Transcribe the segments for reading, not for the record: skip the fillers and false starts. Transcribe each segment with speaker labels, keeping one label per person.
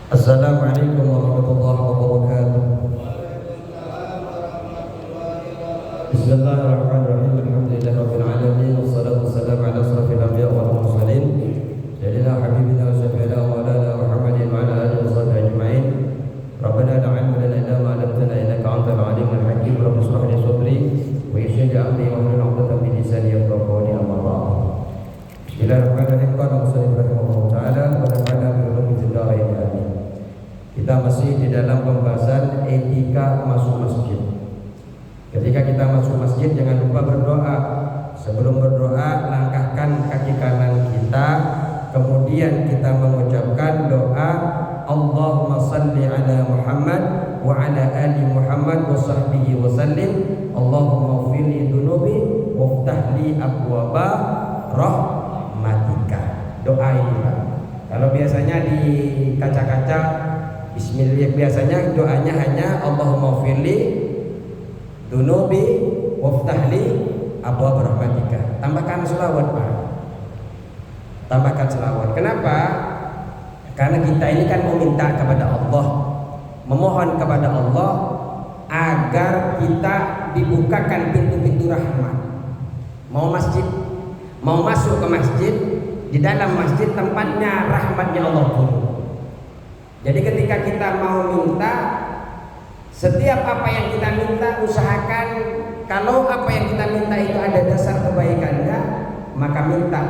Speaker 1: Assalamualaikum warahmatullahi wabarakatuh. Bismillahirrahmanirrahim. Alhamdulillahirabbil alamin wassalatu wassalamu ala asrofil anbiya'i wal mursalin sayyidina habibina wa syafi'ina wa maulana Muhammadin wa ala alihi washabbihi ajma'in. Rabbana la 'ilma lana illa ma 'allamtana innaka antal alimul hakim. Rabbi shrah li sadri wa yassir li amri wahlul 'uqdatam min lisani yafqahu qawli. Amma ba'd. Bismillahirrahmanirrahim. Qala musannif rahimahullah ta'ala wa nafa'ana bi ulumid darain. Kita masih di dalam pembahasan etika masuk masjid. Ketika kita masuk masjid, jangan lupa berdoa. Sebelum berdoa, langkahkan kaki kanan kita, kemudian kita mengucapkan doa Allahumma salli ala Muhammad wa ala ali Muhammad wa sahbihi wa sallim. Allahumma ghfirli dunubi waftah li abwaba rahmatika. Doa ini Pak. Kalau biasanya di kaca-kaca Bismillah, biasanya doanya hanya Allahumma firli dunubi waftahli abwaab rahmatika. Tambahkan selawat Pak. Tambahkan selawat. Kenapa? Karena kita ini kan meminta kepada Allah, memohon kepada Allah agar kita dibukakan pintu-pintu rahmat. Mau masjid, mau masuk ke masjid, di dalam masjid tempatnya rahmatnya Allah turun. Jadi ketika kita mau minta, setiap apa yang kita minta usahakan kalau apa yang kita minta itu ada dasar kebaikannya, maka minta,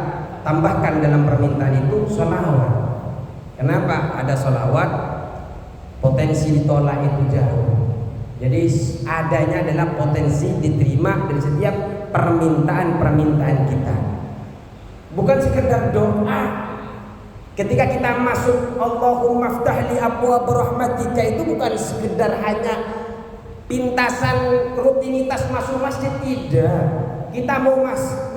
Speaker 1: tambahkan dalam permintaan itu sholawat. Kenapa? Ada sholawat, potensi ditolak itu jauh. Jadi adanya adalah potensi diterima dari setiap permintaan-permintaan kita. Bukan sekedar doa. Ketika kita masuk Allahumma ftahli abwaab rahmatika itu bukan sekedar hanya pintasan rutinitas masuk masjid, tidak. Kita mau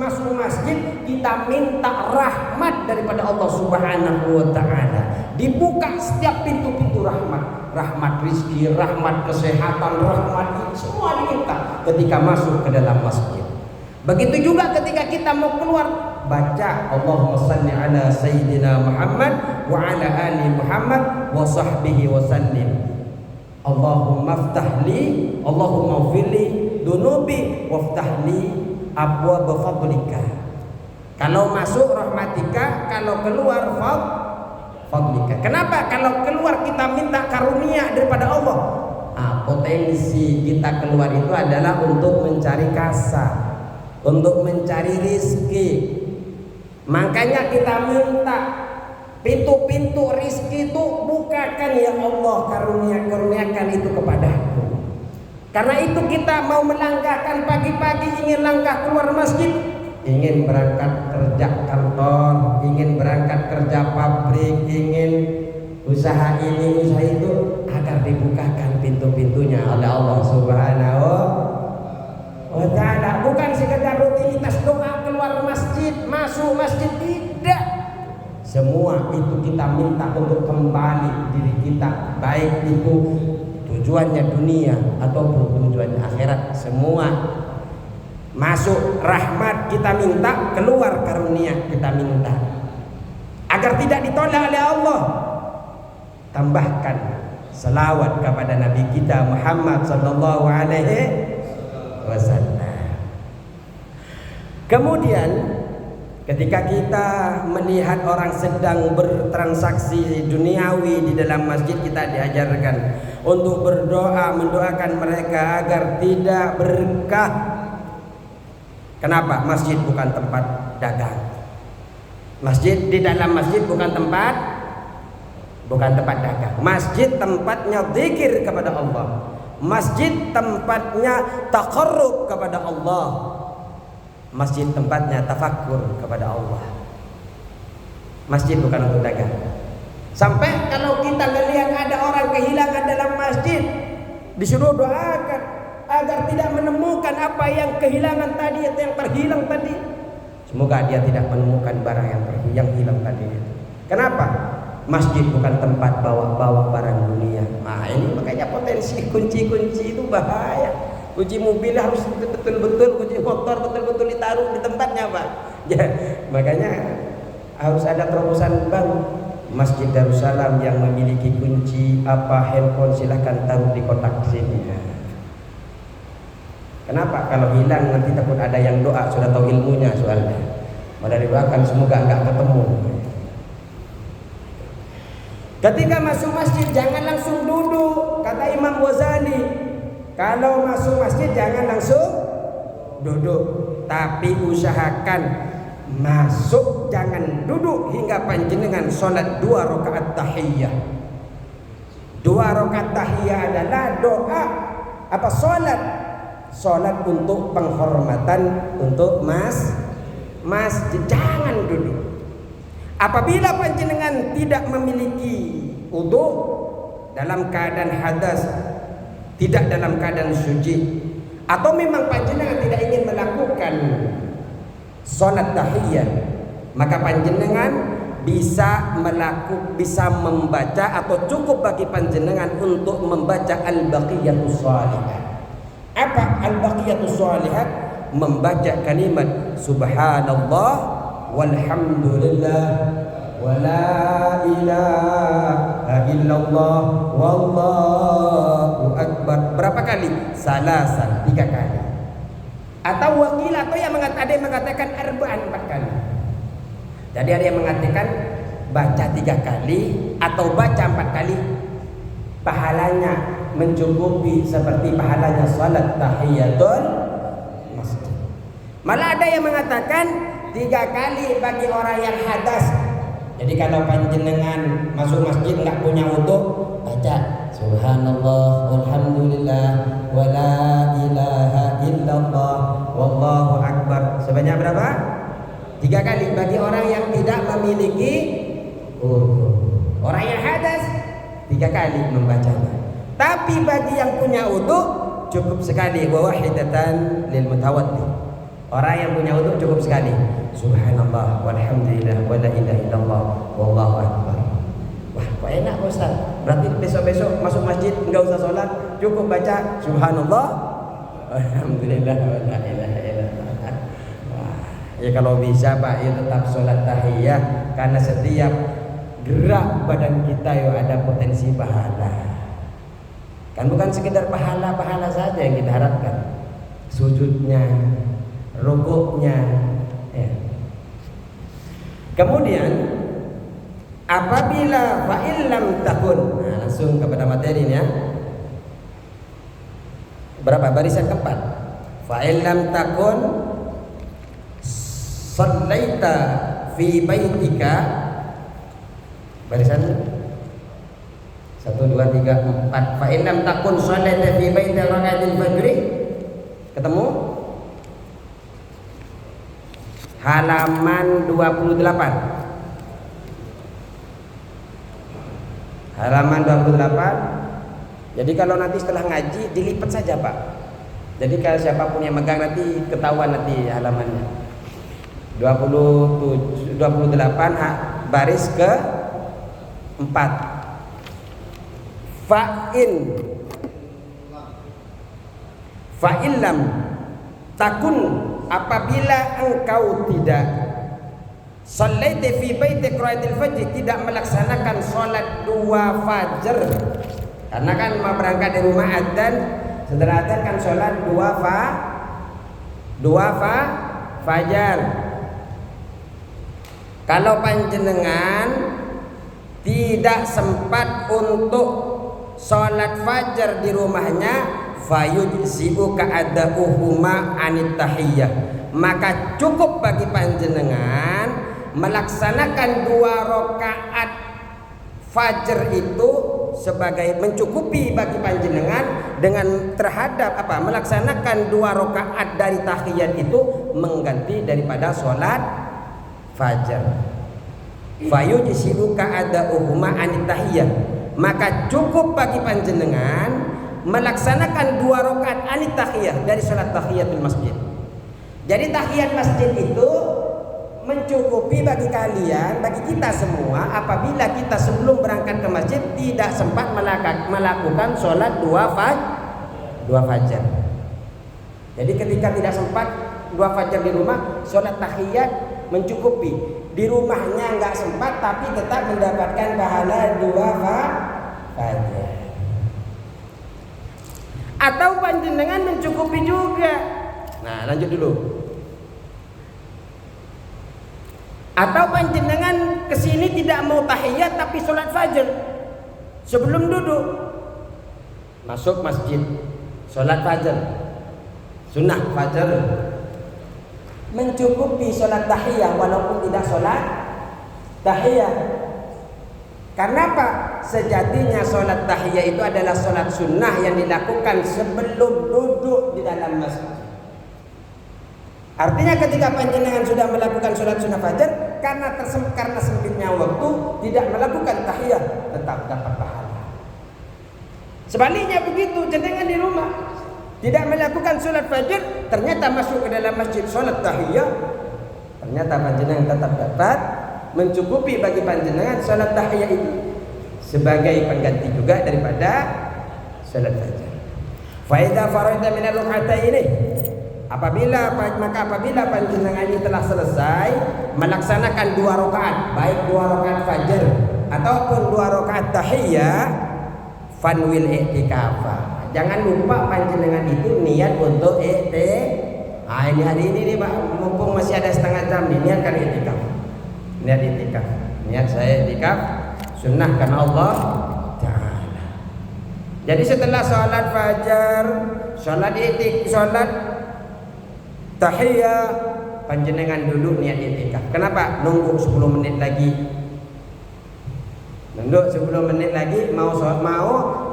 Speaker 1: masuk masjid, kita minta rahmat daripada Allah Subhanahu wa taala. Dibuka setiap pintu-pintu rahmat, rahmat rizki, rahmat kesehatan, rahmat semua diminta ketika masuk ke dalam masjid. Begitu juga ketika kita mau keluar, baca Allahumma salli ala sayyidina Muhammad wa ala ali Muhammad wa sahbihi wa sallim. Allahumma ftahli, Allahumma ghfirli dunubi waftahli abwaab fadlika. Kalau masuk rahmatika, kalau keluar fadlika. Kenapa? Kalau keluar kita minta karunia daripada Allah. Potensi kita keluar itu adalah untuk mencari kasih, untuk mencari rizki. Makanya kita minta pintu-pintu rizki itu bukakan ya Allah, karuniakan itu kepadaku. Karena itu kita mau melangkahkan pagi-pagi, ingin langkah keluar masjid, ingin berangkat kerja kantor, ingin berangkat kerja pabrik, ingin usaha ini usaha itu, agar dibukakan pintu-pintunya oleh Allah Subhanahu wa ta'ala. Bukan sekedar rutinitas doa keluar masjid, masuk masjid, tidak. Semua itu kita minta untuk kembali diri kita, baik itu tujuannya dunia ataupun tujuannya akhirat. Semua masuk rahmat kita minta, keluar karunia kita minta, agar tidak ditolak oleh Allah. Tambahkan selawat kepada Nabi kita Muhammad sallallahu alaihi wasallam. Kemudian ketika kita melihat orang sedang bertransaksi duniawi di dalam masjid, kita diajarkan untuk berdoa, mendoakan mereka agar tidak berkah. Kenapa? Masjid bukan tempat dagang. Masjid, di dalam masjid bukan tempat dagang. Masjid tempatnya zikir kepada Allah. Masjid tempatnya taqarrub kepada Allah. Masjid tempatnya tafakkur kepada Allah. Masjid bukan untuk dagang. Sampai kalau kita melihat ada orang kehilangan dalam masjid, disuruh doakan agar tidak menemukan apa yang kehilangan tadi, atau yang terhilang tadi. Semoga dia tidak menemukan barang yang hilang tadi. Kenapa? Masjid bukan tempat bawa-bawa barang dunia. Nah ini makanya potensi kunci-kunci itu bahaya. Kunci mobil harus betul-betul, kunci motor betul-betul ditaruh di tempatnya Pak. Ya, makanya harus ada terobosan baru. Masjid Darussalam yang memiliki kunci apa handphone silahkan taruh di kotak sini. Kenapa? Kalau hilang nanti takut ada yang doa, sudah tahu ilmunya soalnya. Maka didoakan semoga enggak ketemu. Ketika masuk masjid jangan langsung duduk, kata Imam Ghazali. Kalau masuk masjid jangan langsung duduk, tapi usahakan masuk jangan duduk hingga panjenengan sholat 2 rakaat tahiyah. 2 rakaat tahiyah adalah doa apa sholat untuk penghormatan untuk masjid, jangan duduk. Apabila panjenengan tidak memiliki wudu, dalam keadaan hadas, tidak dalam keadaan suci, atau memang panjenengan tidak ingin melakukan sholat tahiyah, maka panjenengan bisa membaca atau cukup bagi panjenengan untuk membaca al-baqiyatus shalihat. Apa al-baqiyatus shalihat? Membaca kalimat subhanallah walhamdulillah wala ilaha illallah wallahu akbar. Berapa kali? Salasan, 3 kali. Atau wakil, atau ada yang mengatakan arba'an, 4 kali. Jadi ada yang mengatakan baca 3 kali atau baca 4 kali, pahalanya mencukupi seperti pahalanya salat tahiyatul masjid. Malah ada yang mengatakan 3 kali bagi orang yang hadas. Jadi kalau panjenengan masuk masjid enggak punya wudu, baca subhanallah walhamdulillah wala ilaha illallah wallahu akbar. Sebanyak berapa? 3 kali bagi orang yang tidak memiliki wudu. Orang yang hadas 3 kali membacanya. Tapi bagi yang punya wudu cukup sekali, wa wahidatan lil mutawaddi. Orang yang punya wudu cukup sekali. Subhanallah walhamdulillah wala ilaha illallah wallahu akbar. Wah, kok enak Ustaz. Berarti besok-besok masuk masjid enggak usah sholat, cukup baca subhanallah alhamdulillah wala ilaha illallah. Wah, ya kalau bisa Pak, ya tetap sholat tahiyah, karena setiap gerak badan kita ya ada potensi pahala. Kan bukan sekedar pahala-pahala saja yang kita harapkan. Sujudnya, rukuknya, ya. Kemudian apabila fa'illam takun, nah, langsung kepada materinya. Berapa? Barisan keempat. Fa'illam takun sallaita fi baitika. Barisan 1, 2, 3, 4. Fa'illam takun sallaita fi baitika raka'atil fajri. Ketemu? Halaman 28. Halaman 28. Jadi kalau nanti setelah ngaji dilipat saja Pak. Jadi kalau siapapun yang megang nanti ketahuan nanti halamannya. 28 baris ke 4. Fa'illam takun, apabila engkau tidak sallaita fi baitik ra'atil fajr, tidak melaksanakan salat 2 fajar. Karena kan mau berangkat dari rumah adzan, setelah adzan kan salat 2 fajar. Kalau panjenengan tidak sempat untuk salat fajar di rumahnya, fayujzi'u ka'ada'uhuma anit tahiyyah, maka cukup bagi panjenengan melaksanakan 2 rakaat fajar itu sebagai mencukupi bagi panjenengan dengan terhadap melaksanakan 2 rakaat dari tahiyat itu mengganti daripada sholat fajar. Fayujzi'u ka'ada'uhuma anit tahiyyah, maka cukup bagi panjenengan melaksanakan 2 rakaat anit tahiyah dari salat tahiyatul masjid. Jadi tahiyat masjid itu mencukupi bagi kalian, bagi kita semua apabila kita sebelum berangkat ke masjid tidak sempat melakukan sholat 2 fajar. Jadi ketika tidak sempat 2 fajar di rumah, sholat tahiyat mencukupi. di rumahnya nggak sempat tapi tetap mendapatkan pahala 2 fajar. Atau panjenengan mencukupi juga. Nah, lanjut dulu. Atau panjenengan kesini tidak mau tahiyat tapi sholat fajar sebelum duduk, masuk masjid, sholat fajar, sunnah fajar, mencukupi sholat tahiyat walaupun tidak sholat tahiyat. Karena apa? Sejatinya sholat tahiyat itu adalah sholat sunnah yang dilakukan sebelum duduk di dalam masjid. Artinya ketika panjenengan sudah melakukan sholat sunnah fajar, karena sempitnya waktu tidak melakukan tahiyat, tetap dapat pahala. Sebaliknya begitu, jenengan di rumah tidak melakukan sholat fajar, ternyata masuk ke dalam masjid sholat tahiyat, ternyata panjenengan tetap dapat mencukupi bagi panjenengan sholat tahiyat itu sebagai pengganti juga daripada sholat fajar. Fa idza faraita min ar-rak'ataini, apabila panjenengan ini telah selesai melaksanakan 2 rakaat, baik 2 rakaat fajar ataupun 2 rakaat tahiyat, fanwil i'tikafa. Jangan lupa panjenengan itu niat untuk i'tikaf. Nah, ini hari ini nih Pak, mumpung masih ada setengah jam nih, niatkan i'tikaf. Niat i'tikaf. Niat saya i'tikaf sunnah karena Allah Ta'ala. Jadi setelah sholat fajar, sholat tahiyat, panjenengan dulu niat i'tikaf. Kenapa? Nunggu 10 menit lagi. Nunggu 10 menit lagi mau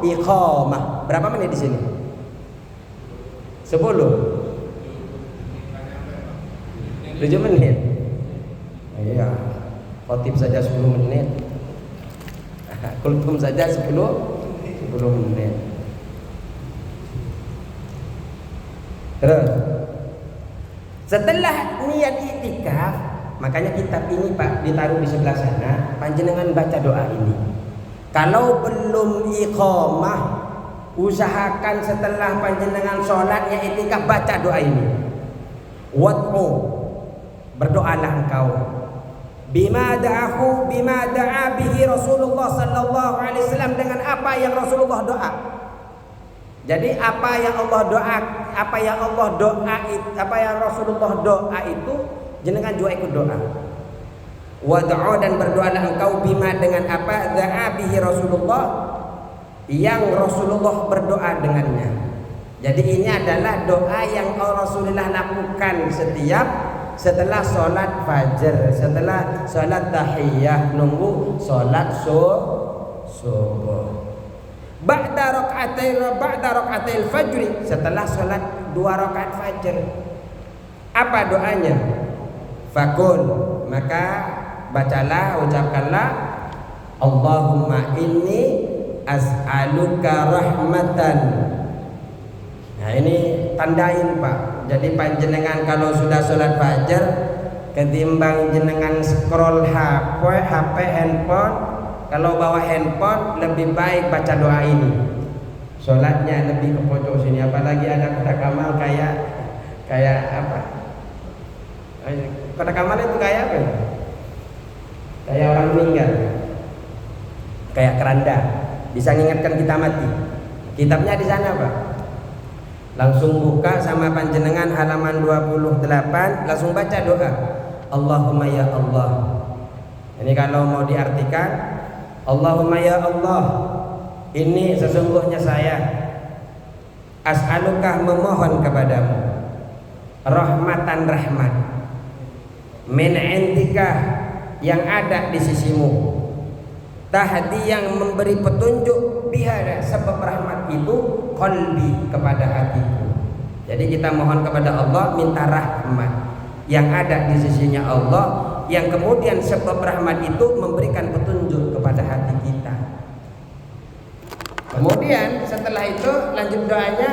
Speaker 1: iqamah. Berapa menit di sini? 10. 7 menit. Iya. Khotib saja 10 menit. Kultum saja 10 menit. Terus setelah niat i'tikaf, makanya kitab ini Pak ditaruh di sebelah sana, panjenengan baca doa ini. Kalau belum iqamah, usahakan setelah panjenengan sholatnya i'tikaf baca doa ini. Wad'u, berdoalah engkau. Bima da'a bihi Rasulullah sallallahu alaihi wasallam, dengan apa yang Rasulullah doa. Jadi apa yang Rasulullah doa itu jenengan juga ikut doa. Wad'u, dan berdoalah engkau bima, dengan apa da'a bihi Rasulullah, yang Rasulullah berdoa dengannya. Jadi ini adalah doa yang Rasulullah lakukan setelah sholat fajar, setelah sholat tahiyah, nunggu sholat subuh. Ba'da raka'atil fajri, setelah sholat 2 rakaat fajar. Apa doanya? Fakul, maka bacalah, ucapkanlah, Allahumma inni as'aluka rahmatan. Nah ini tandain Pak. Jadi panjenengan kalau sudah sholat fajar, ketimbang jenengan scroll HP handphone, kalau bawa handphone lebih baik baca doa ini. Sholatnya lebih ke pojok sini, apalagi ada kotak amal kayak apa? Kotak amal itu kayak apa? Kayak orang meninggal, kayak keranda, bisa mengingatkan kita mati. Kitabnya di sana Pak. Langsung buka sama panjenengan halaman 28, langsung baca doa. Allahumma ya Allah. Ini kalau mau diartikan, Allahumma ya Allah, ini sesungguhnya saya as'alukah, memohon kepadamu, rahmatan, rahmat, min indika, yang ada di sisimu, tahdi, yang memberi petunjuk, biha, sebab rahmat itu, qalbi, kepada hatiku. Jadi kita mohon kepada Allah, minta rahmat yang ada di sisinya Allah, yang kemudian sebab rahmat itu memberikan petunjuk kepada hati kita. Kemudian setelah itu lanjut doanya,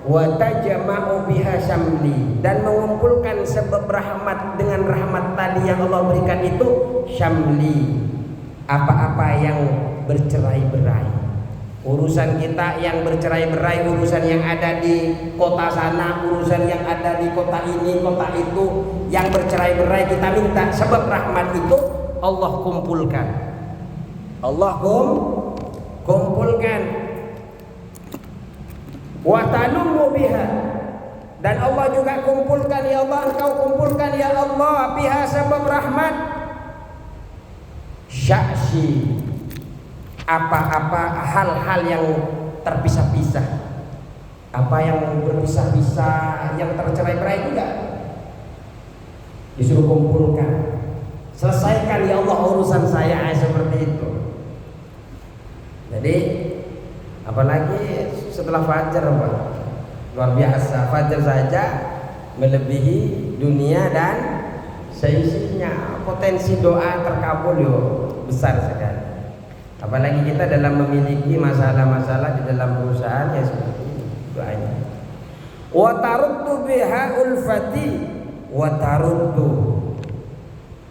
Speaker 1: wa tajma'u biha syamli, dan mengumpulkan sebab rahmat dengan rahmat tadi yang Allah berikan itu, syamli, apa-apa yang bercerai-berai. Urusan kita yang bercerai-berai, urusan yang ada di kota sana, urusan yang ada di kota ini, kota itu, yang bercerai-berai kita minta sebab rahmat itu Allah kumpulkan. Allah kumpulkan. Wa tanumu biha, dan Allah juga kumpulkan, ya Allah engkau kumpulkan ya Allah biha sebab rahmat sya'si, apa-apa hal-hal yang terpisah-pisah, apa yang berpisah-pisah, yang tercerai-berai juga disuruh kumpulkan. Selesaikan ya Allah urusan saya seperti itu. Jadi apalagi setelah fajar, Pak, luar biasa. Fajar saja melebihi dunia dan seisinya. Potensi doa terkabul yo besar sekali. Apalagi kita dalam memiliki masalah-masalah di dalam perusahaan ya seperti itu doanya. Wa taruddu biha ulfati, wa taruddu,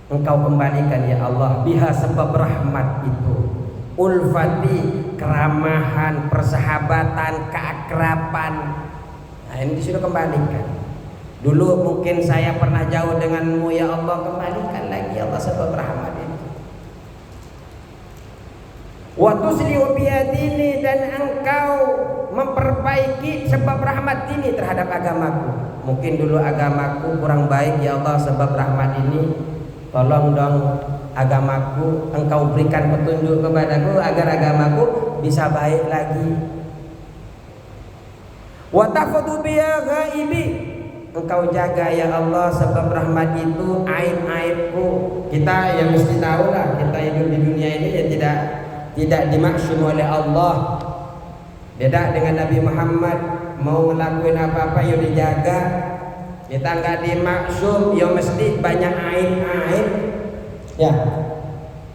Speaker 1: engkau kembalikan ya Allah biha sebab rahmat itu ulfati, keramahan, persahabatan, keakraban. Nah ini disuruh kembalikan. Dulu mungkin saya pernah jauh denganmu ya Allah, kembalikan lagi ya Allah sebab rahmat itu. Wa tuslihu biyadini, dan engkau memperbaiki sebab rahmat ini terhadap agamaku. Mungkin dulu agamaku kurang baik ya Allah, sebab rahmat ini tolong dong agamaku engkau berikan petunjuk kepadaku agar agamaku bisa baik lagi. Wa tahfadhu biya ghaibi, engkau jaga ya Allah sebab rahmat itu aib-aibku. Kita yang mesti tahu lah, kita hidup di dunia ini ya tidak dimaksum oleh Allah. Beda dengan Nabi Muhammad, mau ngelakuin apa-apa ya dijaga. Kita nggak dimaksum ya mesti banyak aib-aib. Ya,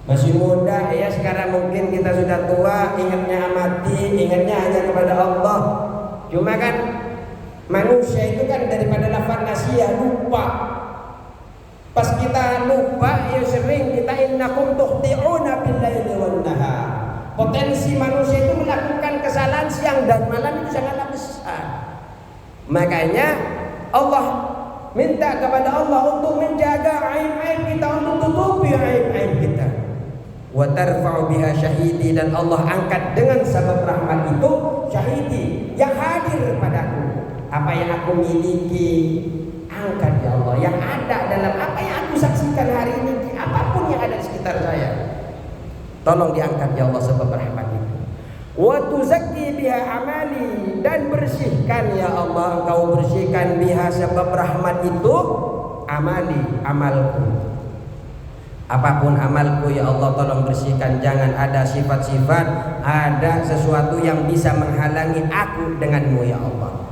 Speaker 1: masih muda ya, sekarang mungkin kita sudah tua, ingatnya mati, ingatnya hanya kepada Allah. Cuma kan manusia itu kan daripada lafaz nasia, lupa. Pas kita lupa ya sering kita innakum tukhti'una bil-laili wan-nahar. Potensi manusia itu melakukan kesalahan siang dan malam itu sangatlah besar. Makanya Allah minta kepada Allah untuk menjaga aib-aib kita, untuk tutupi aib-aib kita. Wa tarfa'u biha syahidi, dan Allah angkat dengan sebab rahmat itu syahidi yang hadir padaku. Apa yang aku miliki angkat ya Allah, yang ada dalam apa yang aku saksikan hari ini, apapun yang ada di sekitar saya, tolong diangkat ya Allah sebab rahmat itu. Wa tuzakki biha amali, dan bersihkan ya Allah, engkau bersihkan biha sebab rahmat itu amali, amalku. Apapun amalku ya Allah tolong bersihkan, jangan ada sifat-sifat, ada sesuatu yang bisa menghalangi aku denganmu ya Allah,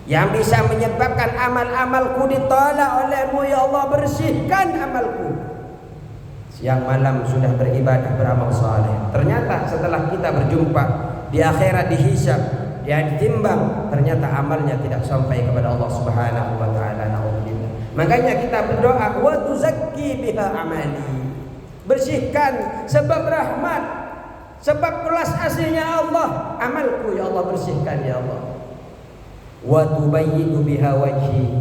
Speaker 1: yang bisa menyebabkan amal-amalku ditolak olehmu ya Allah. Bersihkan amalku. Siang malam sudah beribadah, beramal saleh, ternyata setelah kita berjumpa di akhirat, dihisab, dia ditimbang, ternyata amalnya tidak sampai kepada Allah Subhanahu wa taala. Naudzubillah. Makanya kita berdoa, wa tuzakki biha amali, bersihkan sebab rahmat, sebab kelas aslinya Allah, amalku ya Allah bersihkan ya Allah. Wa tubayyidu biha wajhi,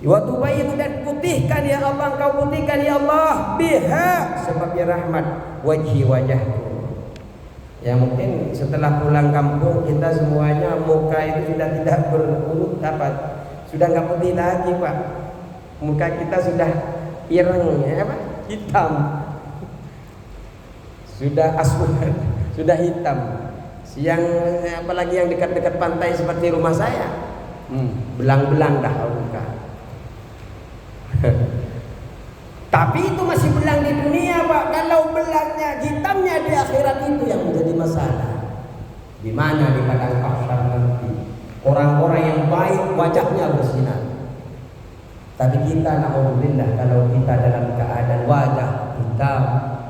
Speaker 1: wa tubayyidu, dan putihkan ya Allah, engkau putihkan ya Allah biha sebabnya rahmat wajhi, wajahku. Ya mungkin setelah pulang kampung kita semuanya muka itu sudah tidak berurut, sudah nggak putih lagi Pak. Muka kita sudah ireng ya Pak, hitam, sudah aswad, sudah hitam. Siang apalagi yang dekat-dekat pantai seperti rumah saya, belang-belang dah muka. Tapi itu masih belang di dunia Pak. Kalau belangnya, hitamnya di akhirat, itu yang menjadi masalah. Di mana? Di padang mahsyar nanti. Orang-orang yang baik wajahnya bersinar. Tapi kita naudzubillah, kalau kita dalam keadaan wajah hitam,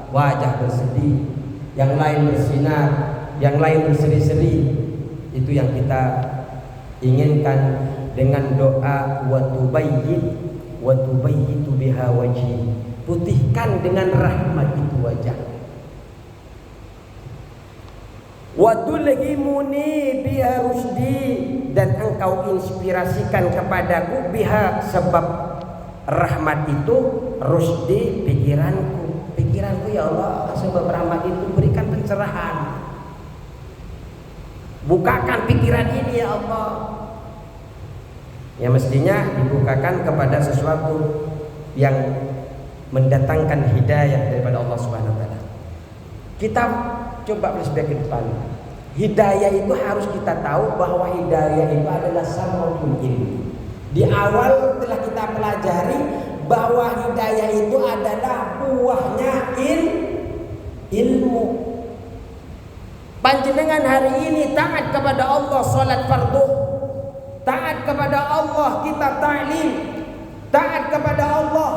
Speaker 1: wajah bersedih, yang lain bersinar, yang lain berseri-seri, itu yang kita inginkan dengan doa wa tubayyin wa tubayyitu biha wajhi, putihkan dengan rahmat itu wajah. Wa tulhimuni biha rusdi, dan engkau inspirasikan kepadaku biha, sebab rahmat itu, rusdi, pikiranku ya Allah, sebab rahmat itu berikan pencerahan, bukakan pikiran ini ya Allah. Ya mestinya dibukakan kepada sesuatu yang mendatangkan hidayah daripada Allah Subhanahu wa taala. Kita coba flashback ke depan. Hidayah itu harus kita tahu bahwa hidayah itu adalah samaratul ilmi. Di awal telah kita pelajari bahwa hidayah itu adalah buahnya ilmu. Panjenengan hari ini taat kepada Allah, salat fardu, taat kepada Allah, kita ta'lim, taat kepada Allah,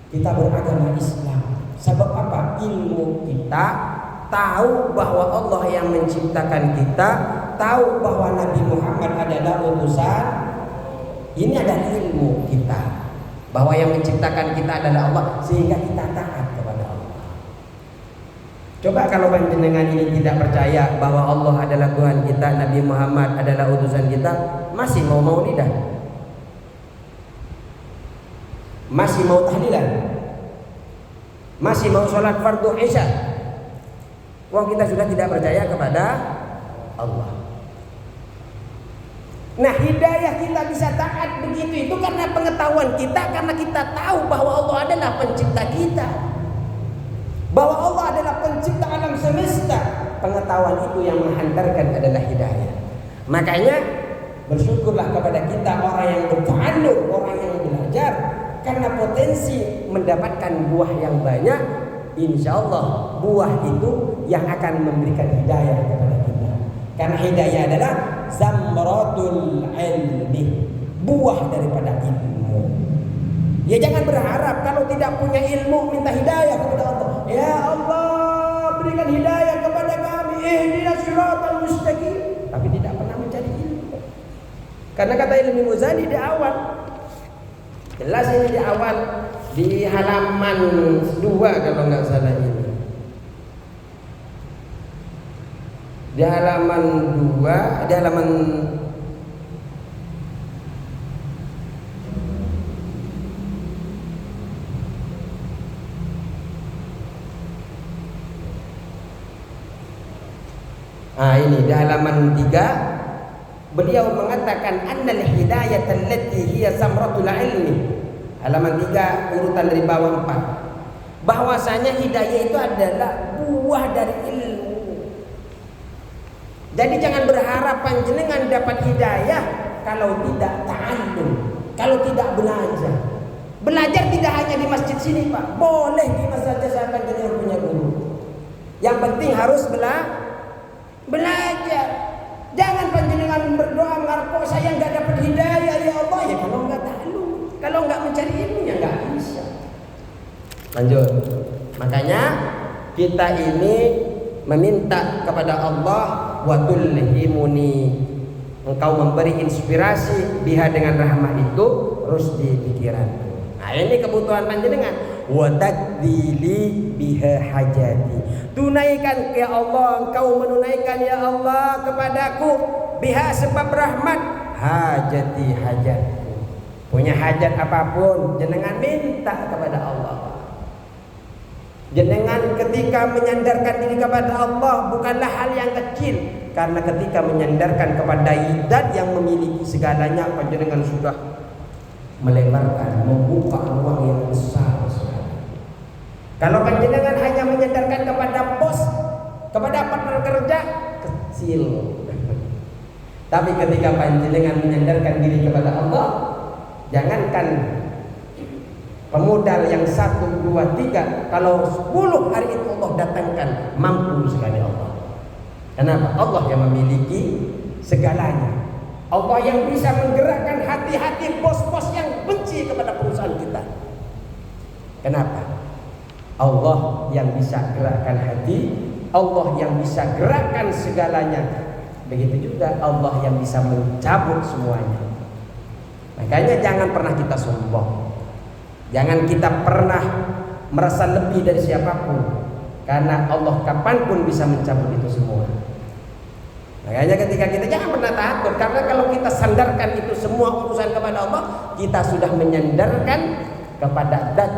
Speaker 1: kita beragama Islam. Sebab apa? Ilmu kita, tahu bahwa Allah yang menciptakan kita, tahu bahwa Nabi Muhammad adalah utusan. Ini adalah ilmu kita, bahwa yang menciptakan kita adalah Allah, sehingga kita taat kepada Allah. Coba kalau panjenengan ini tidak percaya bahwa Allah adalah Tuhan kita, Nabi Muhammad adalah utusan kita, masih mau maulidan? Masih mau tahlilan? Masih mau sholat fardu isya? Wong kita sudah tidak percaya kepada Allah. Nah, hidayah kita bisa taat begitu itu karena pengetahuan kita, karena kita tahu bahwa Allah adalah pencipta kita, bahwa Allah adalah pencipta alam semesta. Pengetahuan itu yang menghantarkan adalah hidayah. Makanya bersyukurlah kepada kita orang yang berta'allum, orang yang belajar, karena potensi mendapatkan buah yang banyak. Insya Allah buah itu yang akan memberikan hidayah kepada kita. Karena hidayah adalah zamratul ilmi, buah daripada ilmu. Ya jangan berharap kalau tidak punya ilmu minta hidayah kepada Allah. Ya Allah berikan hidayah kepada kami, ihdinas siratal mustaqim, tapi tidak pernah mencari ilmu. Karena kata Ilmu Ghazali di awal, jelas ini di awal, di halaman 2 kalau nggak salah ini. Di halaman 2, di halaman ini di halaman 3 beliau mengatakan annal hidayah allati hiya samratul ilmi. Halaman 3 urutan dari bawah 4. Bahwasanya hidayah itu adalah buah dari ilmu. Jadi jangan berharap panjenengan dapat hidayah kalau tidak ta'allum, kalau tidak belajar. Belajar tidak hanya di masjid sini, Pak. Boleh di mana saja saya panjenengan punya guru. Yang penting harus belajar. Jangan panjenengan berdoa ngarep saya nggak dapat hidayah ya Allah, ya kalau nggak ta'allum, kalau nggak mencari ilmu ya nggak bisa. Lanjut. Makanya kita ini meminta kepada Allah, wa tulhimuni, engkau memberi inspirasi biha dengan rahmat itu, rusdi pikiranku. Nah ini kebutuhan panjenengan. Wa tadbili biha hajati, tunaikan ya Allah, engkau menunaikan ya Allah kepadaku biha sebab rahmat, hajati hajatku. Punya hajat apapun jenengan minta kepada Allah. Jenengan ketika menyandarkan diri kepada Allah bukanlah hal yang kecil, karena ketika menyandarkan kepada Zat yang memiliki segalanya, panjenengan sudah melebarkan, membuka ruang yang besar sekali. Kalau panjenengan hanya menyandarkan kepada bos, kepada partner kerja, kecil. Tapi ketika panjenengan menyandarkan diri kepada Allah, jangankan pemodal yang 1, 2, 3, kalau 10 hari itu Allah datangkan, mampu sekali Allah. Kenapa? Allah yang memiliki segalanya. Allah yang bisa menggerakkan hati-hati bos-bos yang benci kepada perusahaan kita. Kenapa? Allah yang bisa gerakkan hati, Allah yang bisa gerakkan segalanya. Begitu juga Allah yang bisa mencabut semuanya. Makanya jangan pernah kita sombong. Jangan kita pernah merasa lebih dari siapapun. Karena Allah kapanpun bisa mencabut itu semua. Makanya ketika kita jangan pernah takut, karena kalau kita sandarkan itu semua urusan kepada Allah, kita sudah menyandarkan kepada zat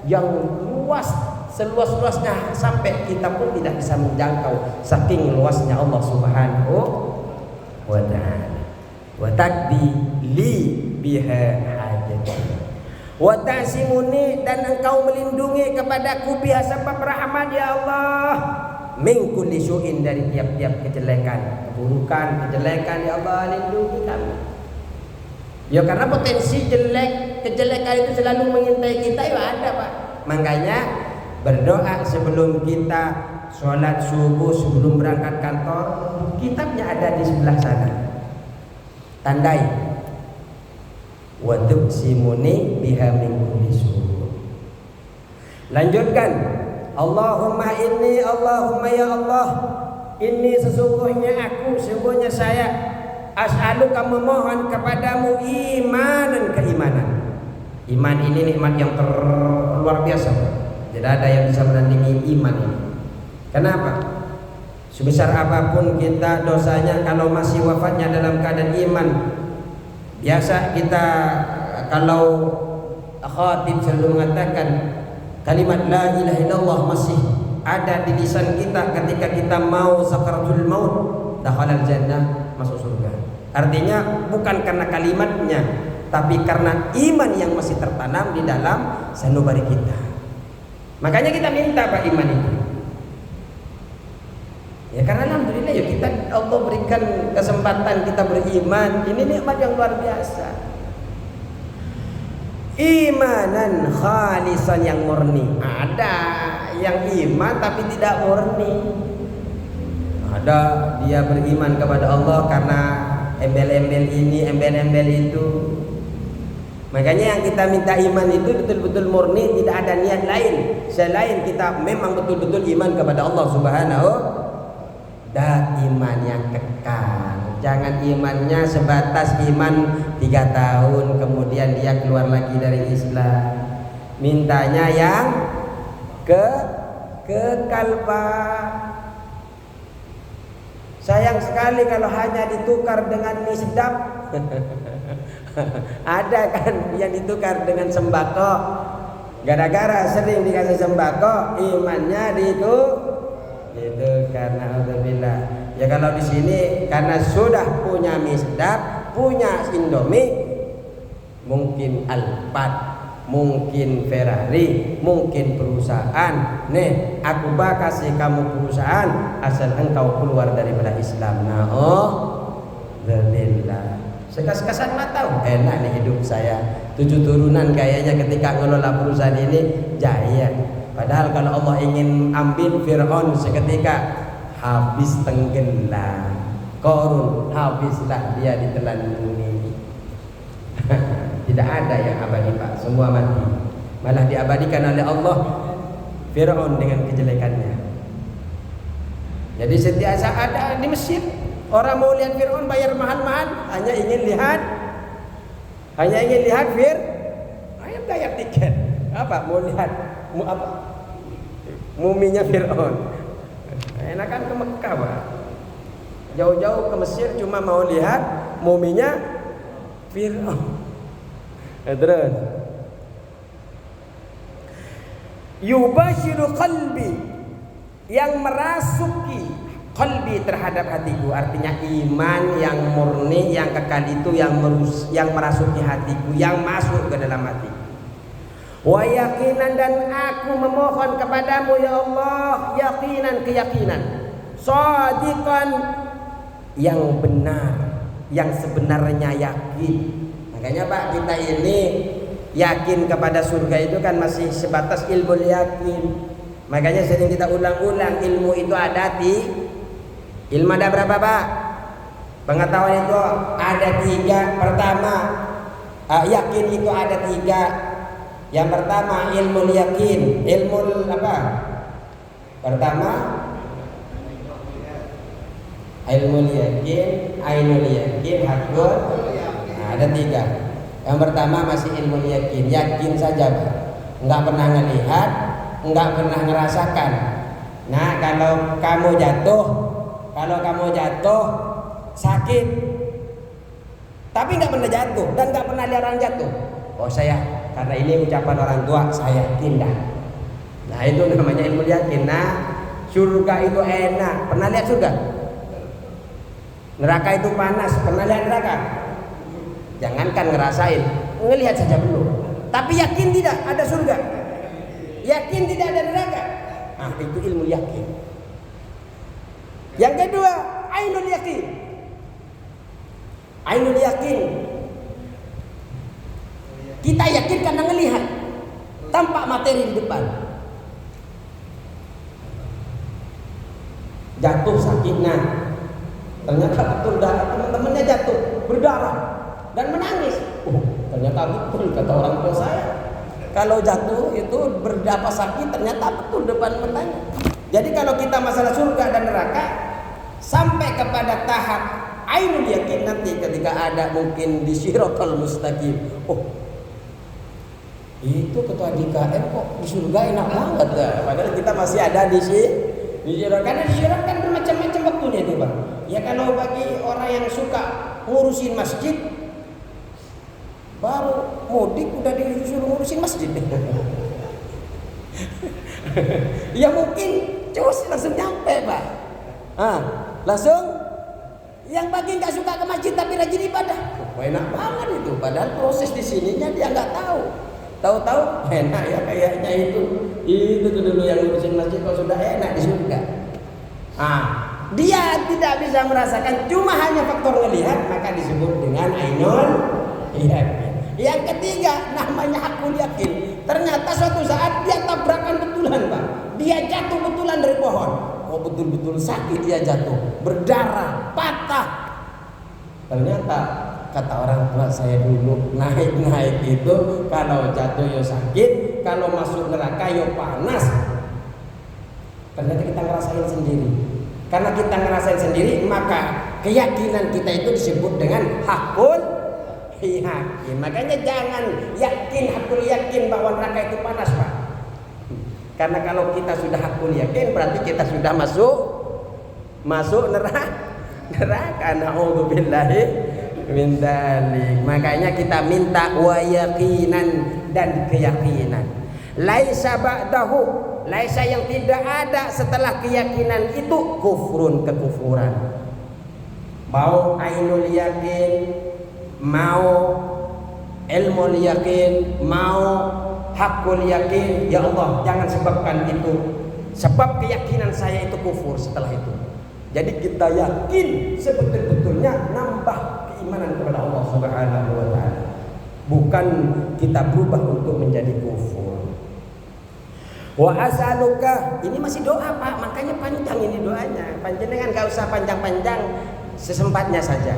Speaker 1: yang luas, seluas-luasnya sampai kita pun tidak bisa menjangkau saking luasnya Allah Subhanahu wa ta'ala. Wa taqdi li biha hajati wa ta'simuni, dan engkau melindungi kepadaku biha sebab rahmat ya Allah, min kulli syu'in, dari tiap-tiap kejelekan, keburukan, kejelekan ya Allah, lindungi kami. Ya karena potensi jelek, kejelekan itu selalu mengintai kita, ya ada Pak. Makanya berdoa sebelum kita sholat subuh, sebelum berangkat kantor, kitabnya ada di sebelah sana. Tandai wa tuqsimuni biha min kulli su'. Lanjutkan, Allahumma inni, Allahumma ya Allah, ini sesungguhnya saya as'aluka, memohon kepadamu imanan, keimanan. Iman ini nikmat yang luar biasa. Tidak ada yang bisa menandingi iman ini. Kenapa? Sebesar apapun kita dosanya, kalau masih wafatnya dalam keadaan iman. Biasa kita kalau khatib selalu mengatakan kalimat la ilaha illallah masih ada di lisan kita ketika kita mau sakaratul maut, dakhalal jannah, masuk surga. Artinya bukan karena kalimatnya, tapi karena iman yang masih tertanam di dalam sanubari kita. Makanya kita minta Pak iman itu. Ya karena alhamdulillah ya kita, Allah berikan kesempatan kita beriman. Ini nikmat yang luar biasa. Imanan khalisan, yang murni. Ada yang iman tapi tidak murni. Ada dia beriman kepada Allah karena embel-embel ini, embel-embel itu. Makanya yang kita minta iman itu betul-betul murni, tidak ada niat lain selain kita memang betul-betul iman kepada Allah Subhanahu. Dan iman yang kekal. Jangan imannya sebatas iman 3 tahun kemudian dia keluar lagi dari Islam. Mintanya yang kekal Pak. Sayang sekali kalau hanya ditukar dengan mie sedap. Ada kan yang ditukar dengan sembako. Gara-gara sering dikasih sembako, imannya itu karena alhamdulillah. Ya kalau di sini karena sudah punya mie sedap, punya Indomie, mungkin Alphard, mungkin Ferrari, mungkin perusahaan. Nih, aku kasih kamu perusahaan asal engkau keluar daripada Islam. Nah, alhamdulillah. Sekas-kasan mata, enak nih hidup saya. 7 turunan kayaknya ketika ngelola perusahaan ini jaya. Padahal kalau Allah ingin ambil Fir'aun seketika, habis tenggelam. Qarun habislah dia ditelan bumi. Tidak ada yang abadi Pak, semua mati. Malah diabadikan oleh Allah Fir'aun dengan kejelekannya. Jadi setiap saat ada di Mesir, orang mau lihat Fir'aun bayar mahal-mahal, hanya ingin lihat Fir'aun, bayar tiket. Apa? Mau lihat muminya Fir'aun. Enakan ke Mekah Pak, jauh-jauh ke Mesir cuma mau lihat muminya Fir'aun. Terus yubashiru qalbi, yang merasuki qalbi terhadap hatiku, artinya iman yang murni, yang kekal itu yang merasuki hatiku, yang masuk ke dalam hatiku. Wa yakinan, dan aku memohon kepadamu ya Allah, yakinan, keyakinan, shadiqan, yang benar, yang sebenarnya yakin. Makanya Pak, kita ini yakin kepada surga itu kan masih sebatas ilmu yakin. Makanya sering kita ulang-ulang, ilmu itu ada ilmu ada berapa Pak? Pengetahuan itu ada 3. Pertama, yakin itu ada 3. Yang pertama ilmu yakin, ilmu apa? Pertama ilmu yakin, ainul yakin, hakul. Nah, ada 3. Yang pertama masih ilmu yakin, yakin saja Pak. Enggak pernah ngelihat, enggak pernah ngerasakan. Nah, kalau kamu jatuh sakit, tapi nggak pernah jatuh dan nggak pernah lihat orang jatuh. Oh saya, karena ini ucapan orang tua, saya yakin dah. Nah itu namanya ilmu yakin. Nah surga itu enak. Pernah lihat surga? Neraka itu panas. Pernah lihat neraka? Jangankan ngerasain, ngelihat saja belum. Tapi yakin tidak ada surga? Yakin tidak ada neraka? Nah itu ilmu yakin. Yang kedua, ainul yakin. Ainul yakin. Kita yakin karena ngelihat, tampak materi di depan. Jatuh sakit, nah ternyata betul teman-temannya jatuh berdarah dan menangis. Ternyata betul kata orang tua saya. Kalau jatuh itu berdapa sakit, ternyata betul depan matanya. Jadi kalau kita masalah surga dan neraka sampai kepada tahap ainul yakin, nanti ketika ada mungkin di Shiratal Mustaqim, itu ketua DKM kok di surga enak banget dah. Padahal kita masih ada di Shiratal. Karena di Shiratal kan bermacam-macam waktunya itu Bang. Ya kalau bagi orang yang suka ngurusin masjid, baru mudik udah disuruh ngurusin masjid. Ya mungkin cus langsung nyampe Pak. Langsung yang bagi nggak suka ke masjid tapi rajin ibadah, enak banget itu. Padahal proses di sininya dia nggak tahu. Tahu-tahu enak ya kayaknya itu dulu yang ngurusin masjid kok sudah enak di surga. Dia tidak bisa merasakan, cuma hanya faktor melihat, maka disebut dengan ainul yakin. Yang ketiga namanya hakul yakin. Ternyata suatu saat dia tabrakan betulan Pak. Dia jatuh betulan dari pohon. Betul-betul sakit dia jatuh, berdarah, patah. Ternyata kata orang tua saya dulu, naik itu kalau jatuh ya sakit, kalau masuk neraka ya panas. Ternyata kita ngerasain sendiri. Karena kita ngerasain sendiri, maka keyakinan kita itu disebut dengan hakul yakin. Makanya jangan hakul yakin bahwa neraka itu panas Pak. Karena kalau kita sudah hakul yakin, berarti kita sudah masuk neraka. Na'udzubillahi min dzalik. Makanya kita minta wa yaqinan dan keyakinan. Laisa ba'dahu, laisa yang tidak ada setelah keyakinan itu kufrun, kekufuran. Mau ainul yakin, mau ilmul yakin, mau hakul yakin, ya Allah jangan sebabkan itu sebab keyakinan saya itu kufur setelah itu. Jadi kita yakin sebetul-betulnya nambah keimanan kepada Allah Subhanahu wa taala. Bukan kita berubah untuk menjadi kufur. Wa as'aluka, ini masih doa Pak, makanya panjang ini doanya. Panjenengan enggak usah panjang-panjang, sesempatnya saja.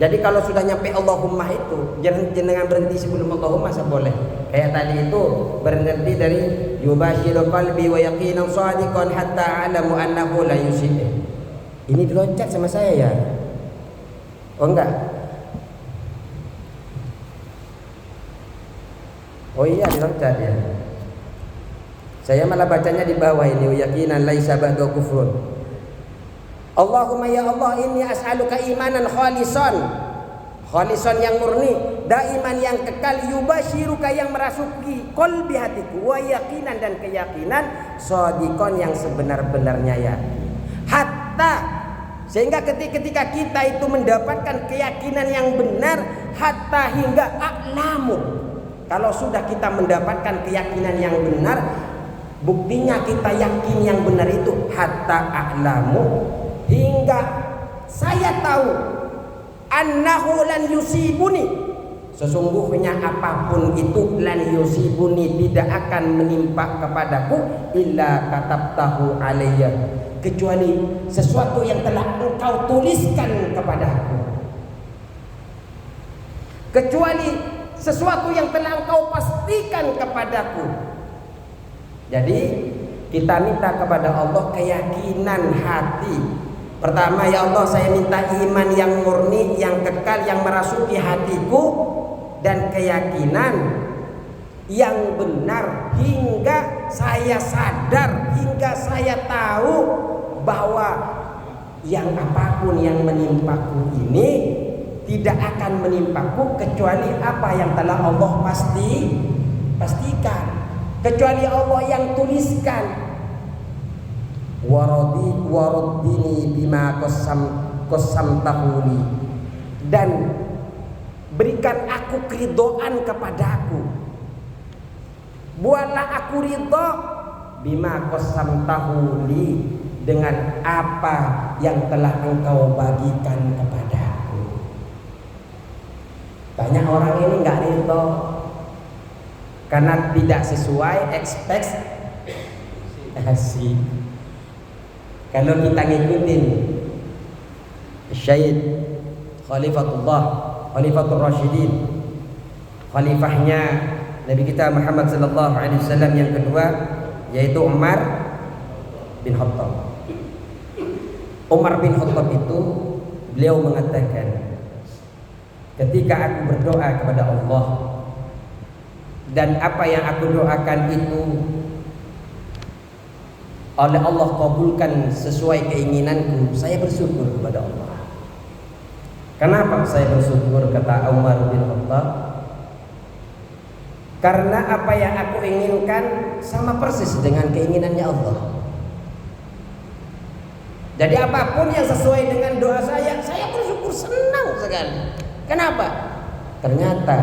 Speaker 1: Jadi kalau sudah nyampe Allahumma itu, jangan jenengan berhenti sebelum Allahumma boleh. Kayak tadi itu berhenti dari yubashiru qalbi wa yaqinan shadiqan hatta a'lamu annahu la yusib. Ini diloncat sama saya ya? Oh enggak? Oh iya diloncat ya. Saya malah bacanya di bawah ini, yaqinan laisa ba'da kufrun. Allahumma ya Allah, inni as'aluka imanan khalisan yang murni, daiman yang kekal, yubashiruka yang merasuki qalbi hatiku, wa yaqinan dan keyakinan, shadiqan yang sebenar-benarnya yakin. Hatta sehingga ketika kita itu mendapatkan keyakinan yang benar, hatta hingga a'lamu. Kalau sudah kita mendapatkan keyakinan yang benar, buktinya kita yakin yang benar itu hatta a'lamu, hingga saya tahu annahu lan yusibuni, sesungguhnya apapun itu lan yusibuni tidak akan menimpa kepadaku illa katabtahu alayya, kecuali sesuatu yang telah engkau tuliskan kepadaku, kecuali sesuatu yang telah engkau pastikan kepadaku. Jadi kita minta kepada Allah keyakinan hati. Pertama, ya Allah saya minta iman yang murni, yang kekal, yang merasuki hatiku, dan keyakinan yang benar hingga saya sadar hingga saya tahu bahwa yang apapun yang menimpaku ini tidak akan menimpaku kecuali apa yang telah Allah pastikan, kecuali Allah yang tuliskan. Waraddini bima qasamtahuli, dan berikan aku keridhaan kepadaku, buatlah aku ridho bima qasamtahuli, dengan apa yang telah engkau bagikan kepadaku. Banyak orang ini nggak ridho karena tidak sesuai ekspektasi. Kalau kita ngikutin Syed Khalifatur Rasyidin, khalifahnya Nabi kita Muhammad sallallahu alaihi wasallam yang kedua, yaitu Umar bin Khattab. Umar bin Khattab itu beliau mengatakan, ketika aku berdoa kepada Allah dan apa yang aku doakan itu oleh Allah kabulkan sesuai keinginanku, saya bersyukur kepada Allah. Kenapa saya bersyukur, kata Umar bin Khattab? Karena apa yang aku inginkan sama persis dengan keinginannya Allah. Jadi apapun yang sesuai dengan doa saya bersyukur, senang sekali. Kenapa? Ternyata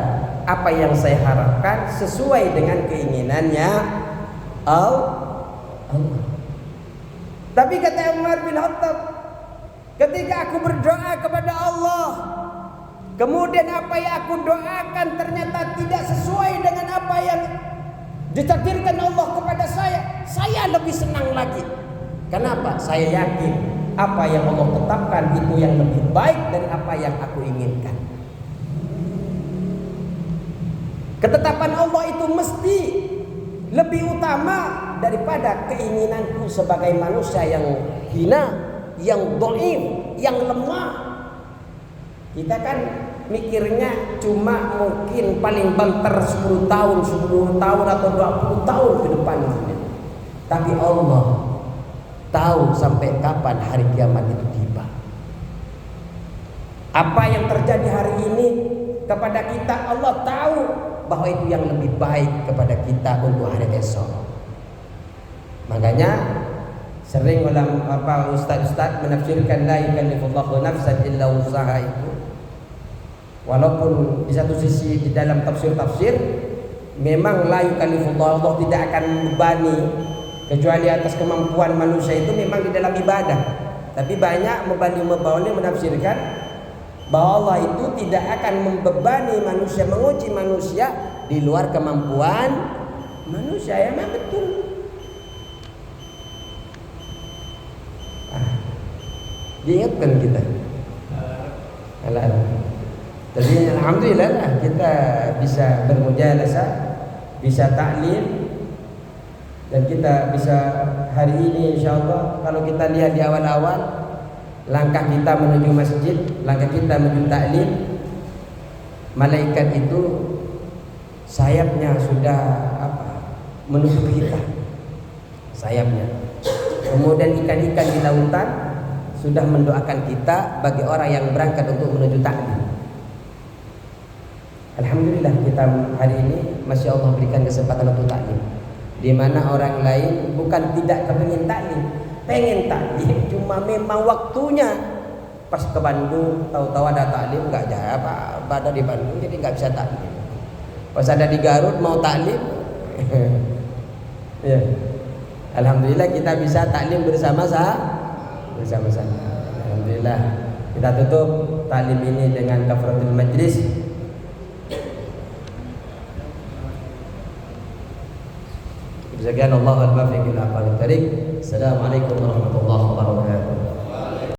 Speaker 1: apa yang saya harapkan sesuai dengan keinginannya Allah. Tapi kata Umar bin Khattab, ketika aku berdoa kepada Allah, kemudian apa yang aku doakan ternyata tidak sesuai dengan apa yang ditakdirkan Allah kepada saya lebih senang lagi. Kenapa? Saya yakin apa yang Allah tetapkan itu yang lebih baik dari apa yang aku inginkan. Ketetapan Allah itu mesti lebih utama daripada keinginanku sebagai manusia yang hina, yang dhaif, yang lemah. Kita kan mikirnya cuma mungkin paling banter 10 tahun atau 20 tahun ke depan. Tapi Allah tahu sampai kapan hari kiamat itu tiba. Apa yang terjadi hari ini kepada kita, Allah tahu bahwa itu yang lebih baik kepada kita untuk hari esok. Makanya sering ustaz-ustaz menafsirkan la yukallifullahu nafsan illa usaha itu. Walaupun di satu sisi di dalam tafsir memang la yukallifullahu, Allah tidak akan membebani kecuali atas kemampuan manusia itu memang di dalam ibadah. Tapi banyak membani menafsirkan bahwa Allah itu tidak akan membebani manusia, menguji manusia di luar kemampuan manusia. Ya memang betul. Diingatkan kita. Jadi alhamdulillah lah kita bisa bermujalasah, bisa taklim, dan kita bisa hari ini insyaallah kalau kita lihat di awal-awal langkah kita menuju masjid, langkah kita menuju taklim, malaikat itu sayapnya sudah menutup kita, sayapnya. Kemudian ikan-ikan di lautan sudah mendoakan kita bagi orang yang berangkat untuk menuju taklim. Alhamdulillah kita hari ini masya Allah berikan kesempatan untuk taklim, di mana orang lain bukan tidak kepingin taklim, pengen taklim, cuma memang waktunya pas ke Bandung tahu-tahu ada taklim, nggak ada ada di Bandung jadi nggak bisa taklim. Pas ada di Garut mau taklim, ya. Alhamdulillah kita bisa taklim bersama-sama. Alhamdulillah kita tutup taklim ini dengan kafaratul majlis. Jazakallahu al-muwaffiq ila aqwamit thariq. Assalamualaikum warahmatullahi wabarakatuh.